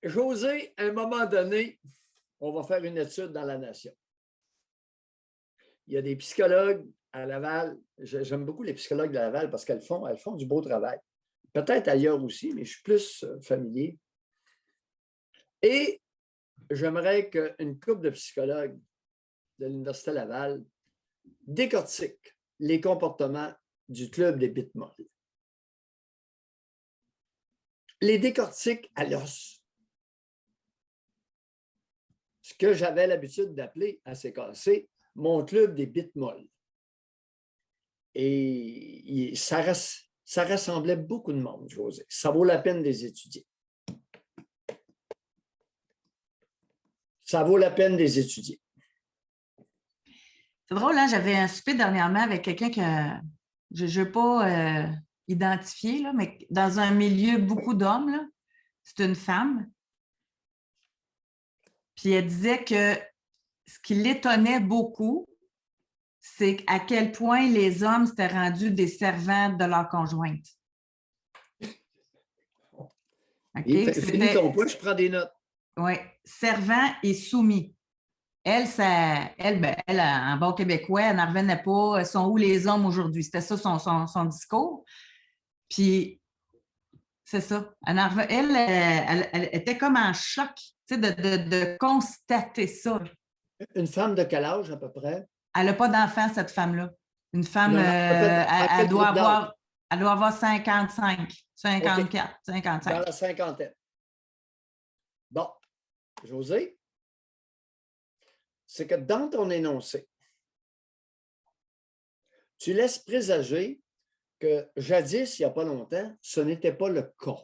José, à un moment donné, on va faire une étude dans la nation. Il y a des psychologues à Laval. J'aime beaucoup les psychologues de Laval parce qu'elles font du beau travail. Peut-être ailleurs aussi, mais je suis plus familier. Et j'aimerais qu'une couple de psychologues de l'Université Laval décortique les comportements du club des Bitmolles. Les décortique à l'os. Ce que j'avais l'habitude d'appeler à ces cassés mon club des Bitmolles. Et ça rassemblait beaucoup de monde, José. Ça vaut la peine de les étudier. Ça vaut la peine de les étudier. C'est drôle, hein? J'avais un souper dernièrement avec quelqu'un que je ne veux pas identifier, là, mais dans un milieu beaucoup d'hommes, c'est une femme. Puis elle disait que ce qui l'étonnait beaucoup, c'est à quel point les hommes s'étaient rendus des servantes de leur conjointe. Okay? Finis ton point, je prends des notes. Oui, servant et soumis. Elle, en bon québécois, elle n'en revenait pas. Sont où les hommes aujourd'hui? C'était ça son discours. Puis, c'est ça. Elle était comme en choc de constater ça. Une femme de quel âge à peu près? Elle n'a pas d'enfant, cette femme-là. Une femme, non, elle doit avoir 55, 54, okay. 55. Dans la cinquantaine. Bon, José, c'est que dans ton énoncé, tu laisses présager que jadis, il n'y a pas longtemps, ce n'était pas le cas.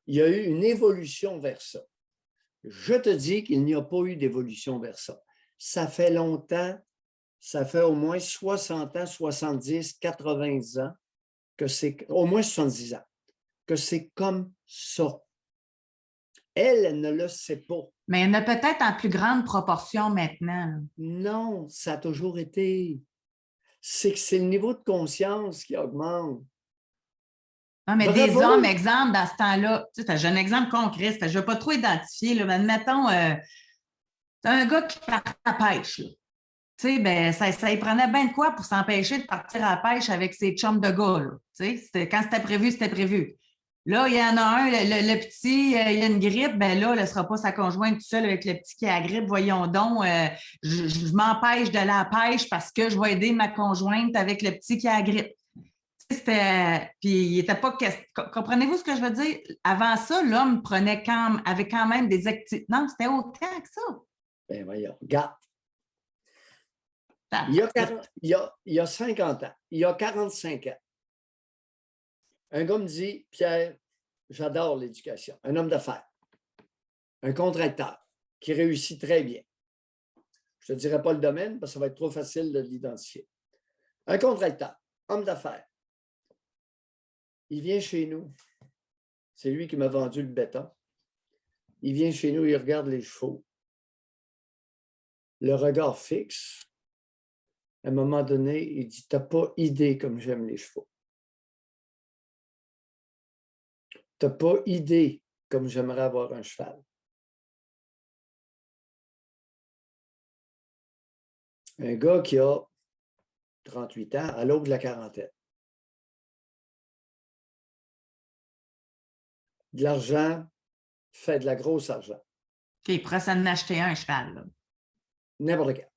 Il y a eu une évolution vers ça. Je te dis qu'il n'y a pas eu d'évolution vers ça. Ça fait longtemps, ça fait au moins 60 ans, 70, 80 ans, que c'est, au moins 70 ans, que c'est comme ça. Elle ne le sait pas. Mais il y en a peut-être en plus grande proportion maintenant. Non, ça a toujours été. C'est que c'est le niveau de conscience qui augmente. Non, mais bravo. Des hommes, exemple, dans ce temps-là, tu sais, j'ai un exemple concret, je ne vais pas trop identifier, là, mais admettons, c'est un gars qui part à la pêche. Tu sais, ben, ça y prenait bien de quoi pour s'empêcher de partir à la pêche avec ses chums de gars. Là. Tu sais, quand c'était prévu, c'était prévu. Là, il y en a un, le petit, il a une grippe, ben là, elle ne sera pas sa conjointe tout seul avec le petit qui a la grippe. Voyons donc, je m'empêche d'aller à la pêche parce que je vais aider ma conjointe avec le petit qui a la grippe. Puis il était pas. Comprenez-vous ce que je veux dire? Avant ça, l'homme avait quand même des activités. Non, c'était autant que ça. Ben voyons, regarde. Il y a 50 ans, il y a 45 ans, un gars me dit, Pierre, j'adore l'éducation. Un homme d'affaires, un contracteur qui réussit très bien. Je ne te dirai pas le domaine parce que ça va être trop facile de l'identifier. Un contracteur, homme d'affaires. Il vient chez nous. C'est lui qui m'a vendu le béton. Il vient chez nous, il regarde les chevaux. Le regard fixe. À un moment donné, il dit, tu n'as pas idée comme j'aime les chevaux. Tu n'as pas idée comme j'aimerais avoir un cheval. Un gars qui a 38 ans, à l'aube de la quarantaine. De l'argent, fait de la grosse argent. OK, il pourrait s'en acheter un cheval. N'importe quel.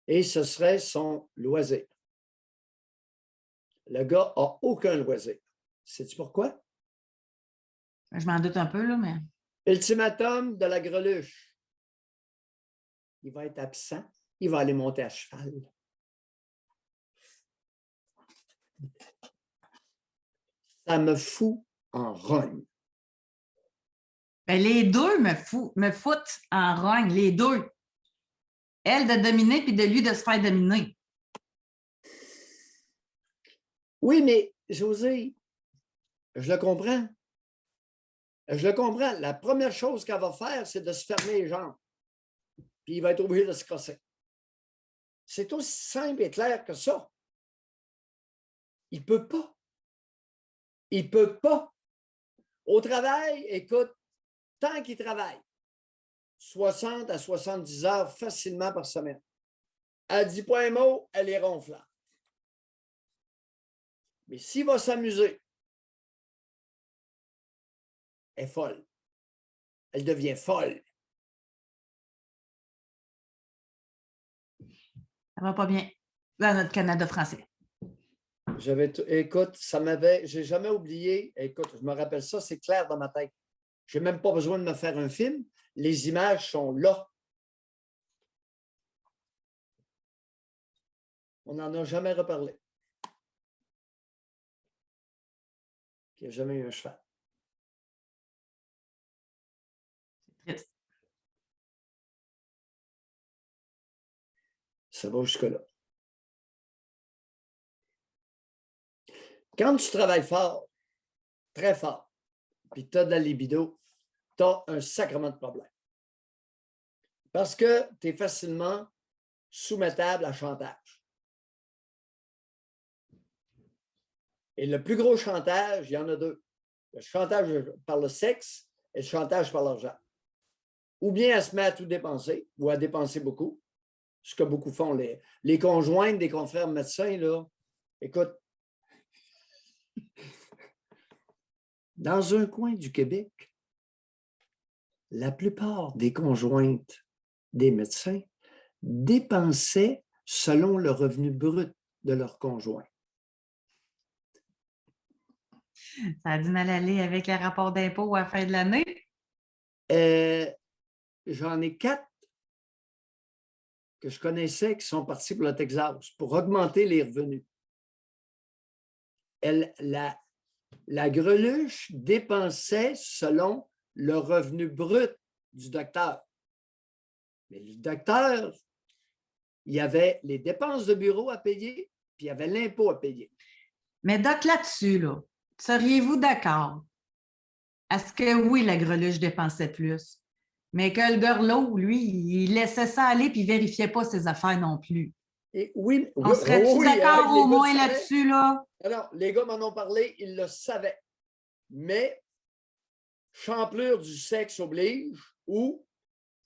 Et ce serait son loisir. Le gars n'a aucun loisir. Sais-tu pourquoi? Je m'en doute un peu, là, mais... Ultimatum de la greluche. Il va être absent. Il va aller monter à cheval. Ça me fout en rogne. Ben, les deux me foutent en rogne, les deux. Elle de dominer, puis de lui de se faire dominer. Oui, mais José, je le comprends. Je le comprends. La première chose qu'elle va faire, c'est de se fermer les jambes. Puis il va être obligé de se crosser. C'est aussi simple et clair que ça. Il ne peut pas. Il ne peut pas. Au travail, écoute, tant qu'il travaille, 60 à 70 heures facilement par semaine. Elle ne dit pas un mot, elle est ronflante. Mais s'il va s'amuser, elle est folle. Elle devient folle. Ça va pas bien dans notre Canada français. Écoute, j'ai jamais oublié, écoute, je me rappelle ça, c'est clair dans ma tête. Je n'ai même pas besoin de me faire un film. Les images sont là. On n'en a jamais reparlé. Il n'y a jamais eu un cheval. C'est triste. Ça va jusque-là. Quand tu travailles fort, très fort, puis tu as de la libido, tu as un sacrement de problème. Parce que tu es facilement soumettable à chantage. Et le plus gros chantage, il y en a deux. Le chantage par le sexe et le chantage par l'argent. Ou bien elle se met à tout dépenser, ou à dépenser beaucoup, ce que beaucoup font. Les conjointes des confrères médecins, là, écoute, dans un coin du Québec, la plupart des conjointes des médecins dépensaient selon le revenu brut de leur conjoint. Ça a du mal à aller avec les rapports d'impôt à la fin de l'année? J'en ai 4 que je connaissais qui sont partis pour le Texas pour augmenter les revenus. La greluche dépensait selon le revenu brut du docteur. Mais le docteur, il y avait les dépenses de bureau à payer, puis il y avait l'impôt à payer. Mais Doc, là-dessus, là, seriez-vous d'accord? Est-ce que oui, la greluche dépensait plus? Mais que le gorlot, lui, il laissait ça aller puis il ne vérifiait pas ses affaires non plus. Et oui, on serait-tu d'accord au moins là-dessus, là? Alors, les gars m'en ont parlé, ils le savaient. Mais champlure du sexe oblige ou...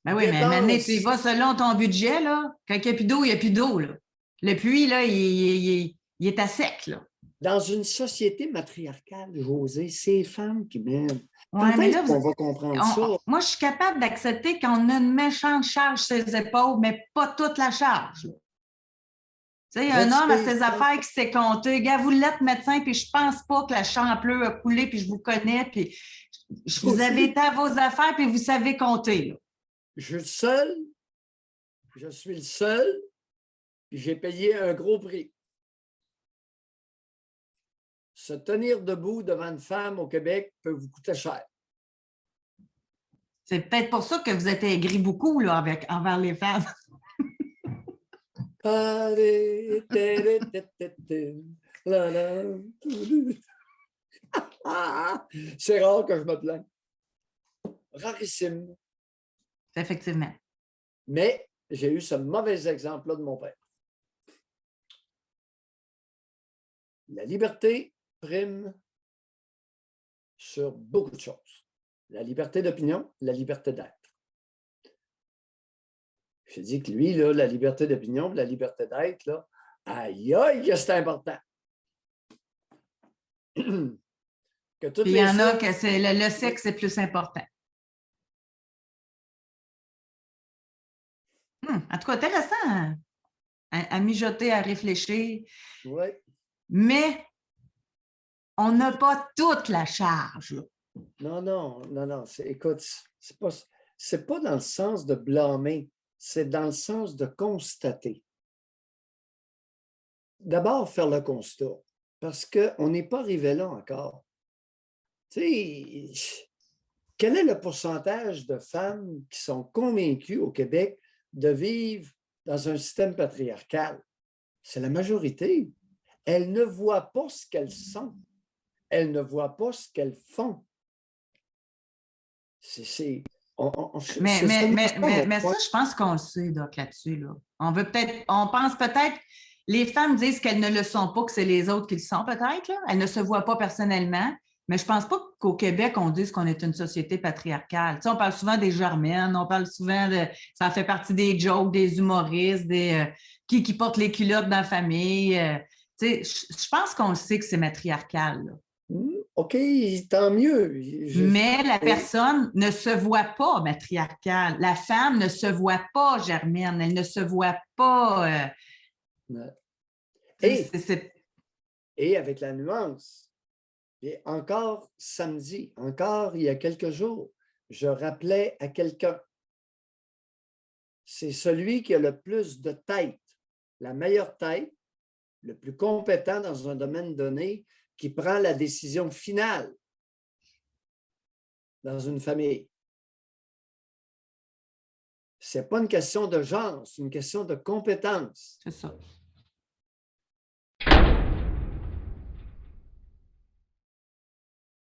Ben oui, mais maintenant, tu y vas selon ton budget, là. Quand il n'y a plus d'eau, il n'y a plus d'eau, là. Le puits, là, il est à sec, là. Dans une société matriarcale, Josée, c'est les femmes qui mènent. Ouais, mais là, on va comprendre ça? Moi, je suis capable d'accepter qu'on a une méchante charge sur ses épaules, mais pas toute la charge. Tu sais, un homme à ses affaires qui s'est compté. Gars, vous l'êtes médecin, puis je pense pas que la champlure a coulé, puis je vous connais, puis vous avez été à vos affaires, puis vous savez compter. Là. Je suis le seul, puis j'ai payé un gros prix. Se tenir debout devant une femme au Québec peut vous coûter cher. C'est peut-être pour ça que vous êtes aigri beaucoup là, envers les femmes. C'est rare que je me plaigne. Rarissime. Effectivement. Mais j'ai eu ce mauvais exemple-là de mon père. La liberté prime sur beaucoup de choses. La liberté d'opinion, la liberté d'être. Je dis que lui, là, la liberté d'opinion, la liberté d'être, là, aïe, aïe, que c'est important. Il y en a que le sexe est plus important. En tout cas, intéressant à mijoter, à réfléchir. Oui. Mais on n'a pas toute la charge. Là. Non. Écoute, c'est pas dans le sens de blâmer, c'est dans le sens de constater. D'abord, faire le constat, parce qu'on n'est pas arrivé là encore. Tu sais, quel est le pourcentage de femmes qui sont convaincues au Québec de vivre dans un système patriarcal? C'est la majorité. Elles ne voient pas ce qu'elles sont. Elles ne voient pas ce qu'elles font. Mais ça, je pense qu'on le sait, Doc, là-dessus. Là. On pense peut-être, les femmes disent qu'elles ne le sont pas, que c'est les autres qui le sont peut-être. Elles ne se voient pas personnellement, Mais je ne pense pas qu'au Québec, on dise qu'on est une société patriarcale. Tu sais, on parle souvent des Germaines, on parle souvent de... Ça fait partie des jokes, des humoristes, qui portent les culottes dans la famille. Tu sais, je pense qu'on le sait que c'est matriarcal, là. OK, tant mieux. Mais la personne ne se voit pas matriarcale. La femme ne se voit pas germaine. Elle ne se voit pas. Et, c'est... et avec la nuance, et encore samedi, encore il y a quelques jours, je rappelais à quelqu'un, c'est celui qui a le plus de tête, la meilleure tête, le plus compétent dans un domaine donné, qui prend la décision finale dans une famille. Ce n'est pas une question de genre, c'est une question de compétence. C'est ça.